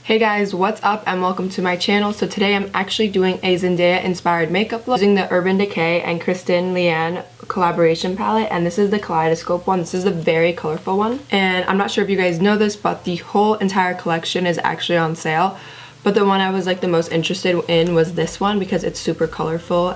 Hey guys, what's up and welcome to my channel. So today I'm actually doing a Zendaya inspired makeup look using the Urban Decay and Kristen Leanne collaboration palette, and this is the kaleidoscope one. This is a very colorful one, and I'm not sure if you guys know this, but the whole entire collection is actually on sale. But the one I was like the most interested in was this one because it's super colorful,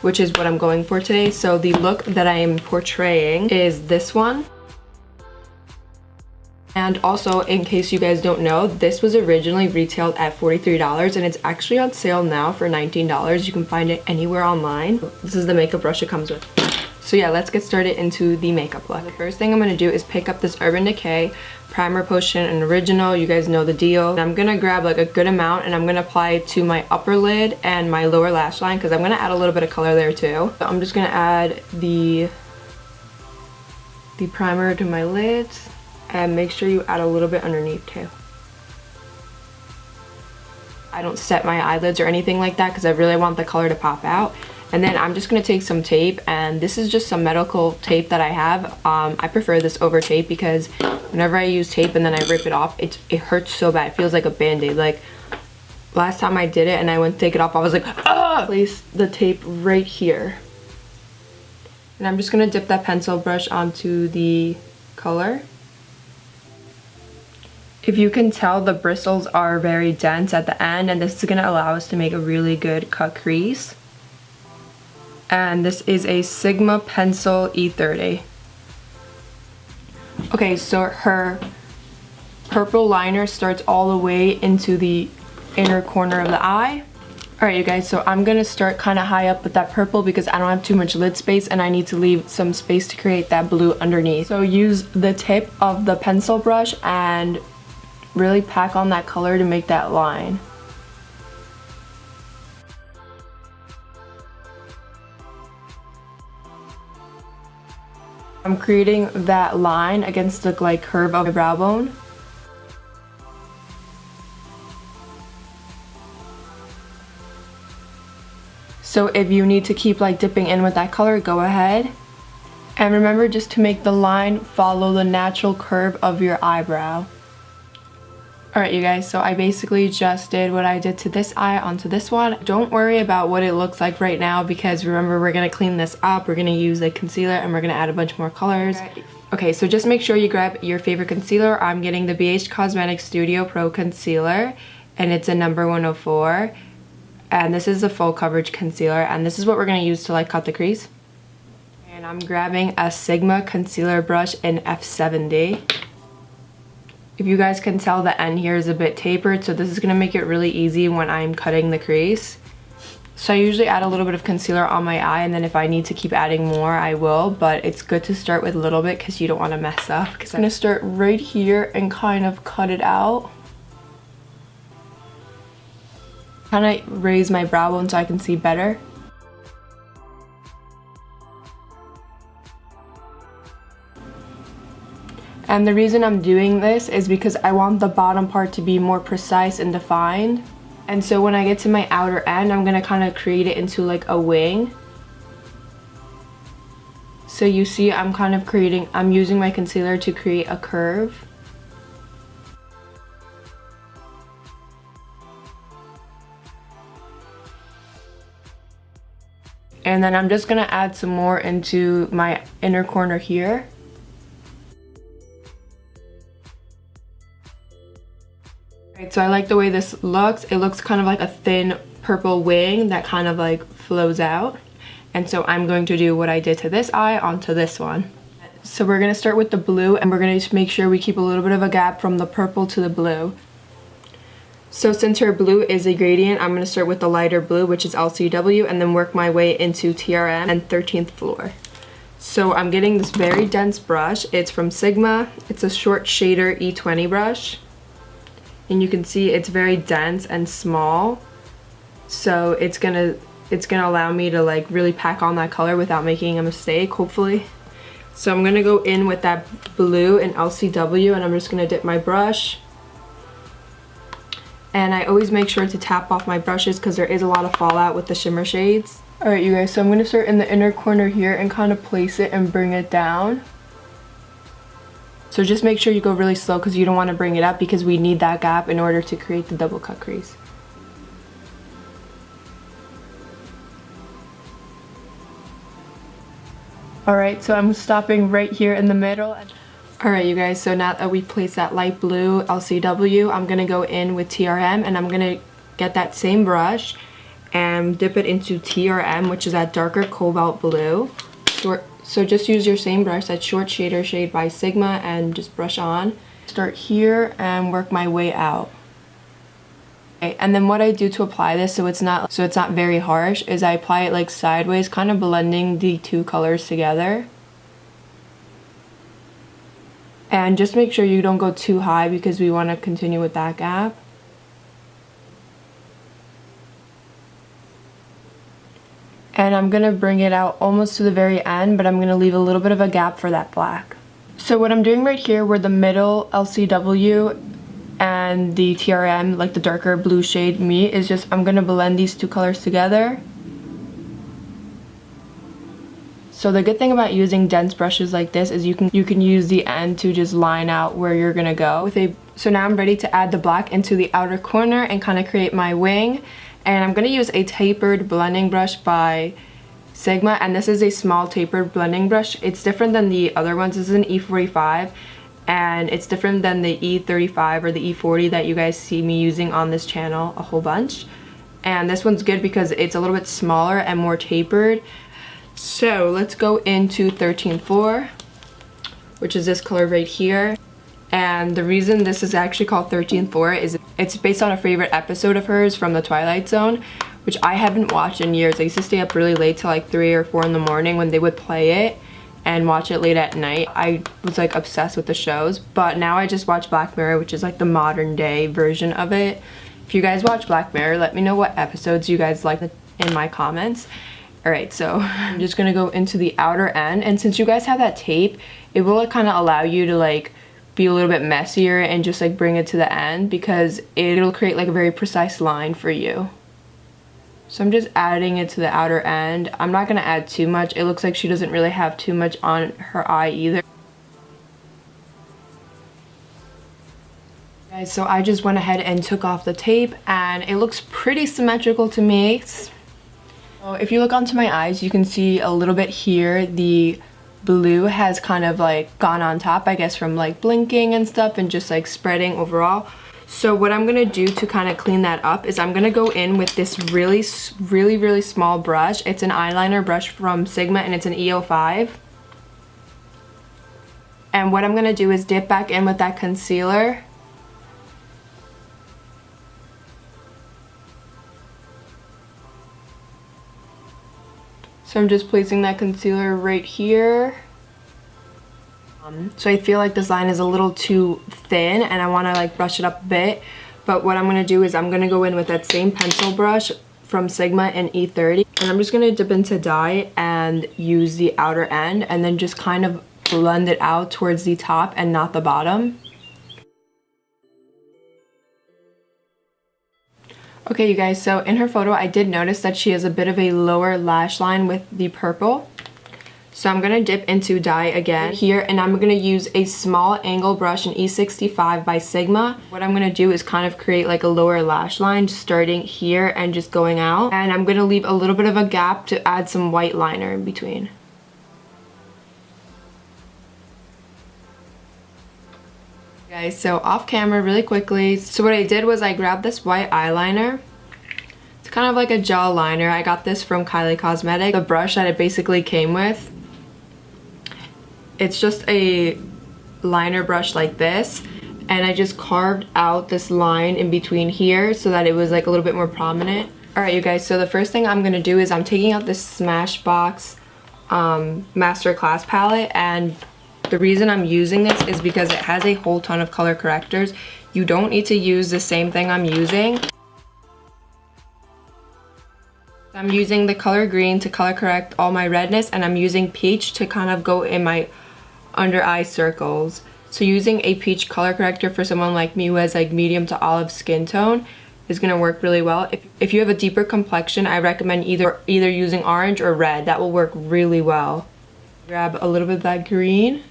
which is what I'm going for today. So the look that I am portraying is this one. And also, in case you guys don't know, this was originally retailed at $43 and it's actually on sale now for $19. You can find it anywhere online. This is the makeup brush it comes with. So yeah, let's get started into the makeup look. The first thing I'm going to do is pick up this Urban Decay Primer Potion and Original. You guys know the deal. And I'm going to grab like a good amount and I'm going to apply it to my upper lid and my lower lash line because I'm going to add a little bit of color there too. So I'm just going to add the primer to my lids. And make sure you add a little bit underneath too. I don't set my eyelids or anything like that because I really want the color to pop out. And then I'm just going to take some tape, and this is just some medical tape that I have. I prefer this over tape because whenever I use tape and then I rip it off, it hurts so bad. It feels like a band-aid. Like last time I did it and I went to take it off, I was like, ah! Place the tape right here. And I'm just going to dip that pencil brush onto the color. If you can tell, the bristles are very dense at the end, and this is going to allow us to make a really good cut crease. And this is a Sigma Pencil E30. Okay, so her purple liner starts all the way into the inner corner of the eye. Alright you guys, so I'm going to start kind of high up with that purple because I don't have too much lid space and I need to leave some space to create that blue underneath. So use the tip of the pencil brush and really pack on that color to make that line. I'm creating that line against the like curve of my brow bone. So if you need to keep like dipping in with that color, go ahead. And remember just to make the line follow the natural curve of your eyebrow. Alright you guys, so I basically just did what I did to this eye onto this one. Don't worry about what it looks like right now because remember we're going to clean this up. We're going to use a concealer and we're going to add a bunch more colors. Okay, so just make sure you grab your favorite concealer. I'm getting the BH Cosmetics Studio Pro Concealer and it's a number 104. And this is a full coverage concealer and this is what we're going to use to like cut the crease. And I'm grabbing a Sigma concealer brush in F70. If you guys can tell, the end here is a bit tapered, so this is going to make it really easy when I'm cutting the crease. So I usually add a little bit of concealer on my eye, and then if I need to keep adding more, I will. But it's good to start with a little bit because you don't want to mess up. I'm going to start right here and kind of cut it out. Kind of raise my brow bone so I can see better. And the reason I'm doing this is because I want the bottom part to be more precise and defined. And so when I get to my outer end, I'm going to kind of create it into like a wing. So you see I'm using my concealer to create a curve. And then I'm just going to add some more into my inner corner here. So I like the way this looks. It looks kind of like a thin purple wing that kind of like flows out. And so I'm going to do what I did to this eye onto this one. So we're going to start with the blue and we're going to make sure we keep a little bit of a gap from the purple to the blue. So since her blue is a gradient, I'm going to start with the lighter blue, which is LCW, and then work my way into TRM and 13th floor. So I'm getting this very dense brush. It's from Sigma. It's a short shader E20 brush. And you can see it's very dense and small, so it's gonna allow me to like really pack on that color without making a mistake, hopefully. So I'm gonna go in with that blue in LCW and I'm just gonna dip my brush. And I always make sure to tap off my brushes because there is a lot of fallout with the shimmer shades. Alright you guys, so I'm gonna start in the inner corner here and kind of place it and bring it down. So just make sure you go really slow because you don't want to bring it up because we need that gap in order to create the double cut crease. Alright, so I'm stopping right here in the middle. Alright you guys, so now that we placed that light blue LCW, I'm going to go in with TRM and I'm going to get that same brush and dip it into TRM, which is that darker cobalt blue. So just use your same brush, that short shader shade by Sigma, and just brush on. Start here and work my way out. Okay, and then what I do to apply this so it's not very harsh is I apply it like sideways, kind of blending the two colors together. And just make sure you don't go too high because we want to continue with that gap. And I'm going to bring it out almost to the very end, but I'm going to leave a little bit of a gap for that black. So what I'm doing right here where the middle LCW and the TRM, like the darker blue shade meet, is just I'm going to blend these two colors together. So the good thing about using dense brushes like this is you can use the end to just line out where you're going to go. So now I'm ready to add the black into the outer corner and kind of create my wing. And I'm going to use a tapered blending brush by Sigma, and this is a small tapered blending brush. It's different than the other ones. This is an E45, and it's different than the E35 or the E40 that you guys see me using on this channel a whole bunch. And this one's good because it's a little bit smaller and more tapered. So let's go into 13-4, which is this color right here. And the reason this is actually called 13-4 is it's based on a favorite episode of hers from the Twilight Zone, which I haven't watched in years. I used to stay up really late till like 3 or 4 in the morning when they would play it and watch it late at night. I was like obsessed with the shows, but now I just watch Black Mirror, which is like the modern day version of it. If you guys watch Black Mirror, let me know what episodes you guys like in my comments. Alright, so I'm just gonna go into the outer end, and since you guys have that tape, it will kind of allow you to like be a little bit messier and just like bring it to the end because it'll create like a very precise line for you. So I'm just adding it to the outer end. I'm not going to add too much. It looks like she doesn't really have too much on her eye either. Guys, so I just went ahead and took off the tape and it looks pretty symmetrical to me. So if you look onto my eyes, you can see a little bit here the blue has kind of like gone on top, I guess, from like blinking and stuff and just like spreading overall. So what I'm gonna do to kind of clean that up is I'm gonna go in with this really small brush. It's an eyeliner brush from Sigma and it's an E05. And what I'm gonna do is dip back in with that concealer. So I'm just placing that concealer right here. So I feel like this line is a little too thin and I want to like brush it up a bit. But what I'm going to do is I'm going to go in with that same pencil brush from Sigma in E30. And I'm just going to dip into dye and use the outer end and then just kind of blend it out towards the top and not the bottom. Okay, you guys, so in her photo, I did notice that she has a bit of a lower lash line with the purple. So I'm gonna dip into dye again here, and I'm gonna use a small angle brush in E65 by Sigma. What I'm gonna do is kind of create like a lower lash line starting here and just going out. And I'm gonna leave a little bit of a gap to add some white liner in between. Guys, so off camera really quickly, so what I did was I grabbed this white eyeliner. It's kind of like a gel liner. I got this from Kylie Cosmetics, the brush that it basically came with. It's just a liner brush like this, and I just carved out this line in between here so that it was like a little bit more prominent. Alright you guys, so the first thing I'm gonna do is I'm taking out this Smashbox Masterclass palette, and the reason I'm using this is because it has a whole ton of color correctors. You don't need to use the same thing I'm using. I'm using the color green to color correct all my redness, and I'm using peach to kind of go in my under eye circles. So using a peach color corrector for someone like me who has like medium to olive skin tone is gonna work really well. If you have a deeper complexion, I recommend either using orange or red. That will work really well. Grab a little bit of that green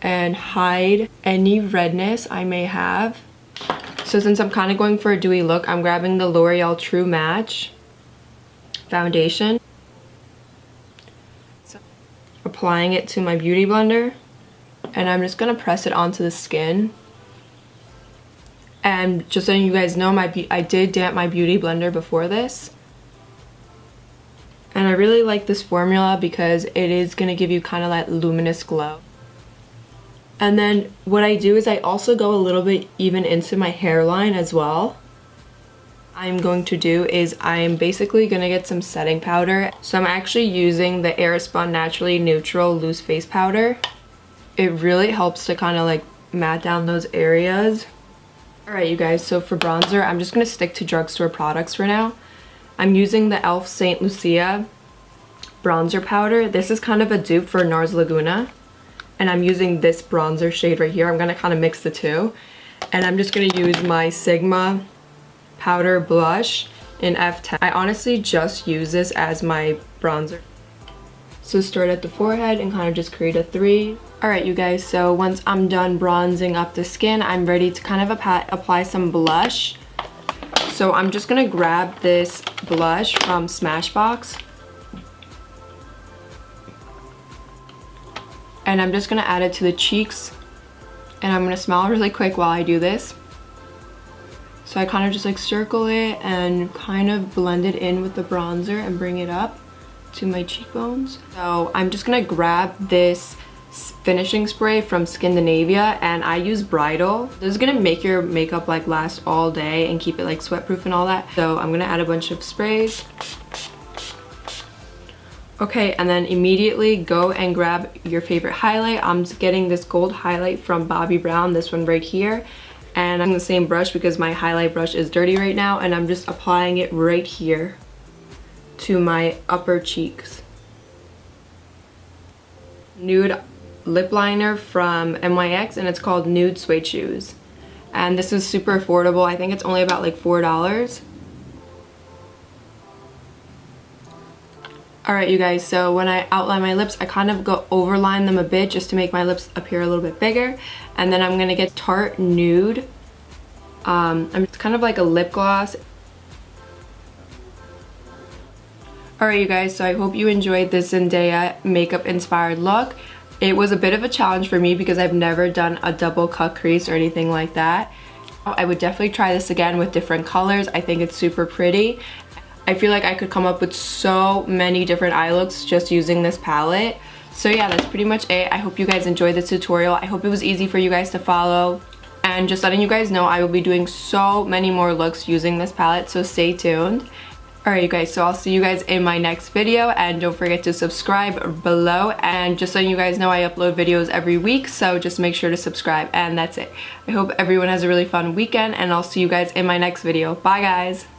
and hide any redness I may have. So since I'm kind of going for a dewy look, I'm grabbing the L'Oreal True Match foundation. So, applying it to my beauty blender, and I'm just gonna press it onto the skin. And just letting you guys know, I did damp my beauty blender before this. And I really like this formula because it is gonna give you kind of that luminous glow. And then what I do is I also go a little bit even into my hairline as well. I'm going to do is I'm basically gonna get some setting powder. So I'm actually using the Airspun Naturally Neutral Loose Face Powder. It really helps to kind of like matte down those areas. Alright you guys, so for bronzer, I'm just gonna stick to drugstore products for now. I'm using the e.l.f. St. Lucia bronzer powder. This is kind of a dupe for NARS Laguna. And I'm using this bronzer shade right here. I'm gonna kind of mix the two. And I'm just gonna use my Sigma powder blush in F10. I honestly just use this as my bronzer. So start at the forehead and kind of just create a 3. Alright you guys, so once I'm done bronzing up the skin, I'm ready to kind of apply some blush. So I'm just gonna grab this blush from Smashbox. And I'm just gonna add it to the cheeks. And I'm gonna smile really quick while I do this. So I kind of just like circle it and kind of blend it in with the bronzer and bring it up to my cheekbones. So I'm just gonna grab this finishing spray from Scandinavia, and I use Bridal. This is gonna make your makeup like last all day and keep it like sweat proof and all that. So I'm gonna add a bunch of sprays. Okay, and then immediately go and grab your favorite highlight. I'm getting this gold highlight from Bobbi Brown, this one right here. And I'm using the same brush because my highlight brush is dirty right now, and I'm just applying it right here to my upper cheeks. Nude lip liner from NYX, and it's called Nude Suede Shoes. And this is super affordable. I think it's only about like $4. Alright you guys, so when I outline my lips, I kind of go overline them a bit just to make my lips appear a little bit bigger. And then I'm going to get Tarte Nude. It's kind of like a lip gloss. Alright you guys, so I hope you enjoyed this Zendaya makeup inspired look. It was a bit of a challenge for me because I've never done a double cut crease or anything like that. I would definitely try this again with different colors. I think it's super pretty. I feel like I could come up with so many different eye looks just using this palette. So yeah, that's pretty much it. I hope you guys enjoyed this tutorial. I hope it was easy for you guys to follow. And just letting you guys know, I will be doing so many more looks using this palette, so stay tuned. Alright you guys, so I'll see you guys in my next video, and don't forget to subscribe below. And just letting you guys know, I upload videos every week, so just make sure to subscribe, and that's it. I hope everyone has a really fun weekend, and I'll see you guys in my next video. Bye guys!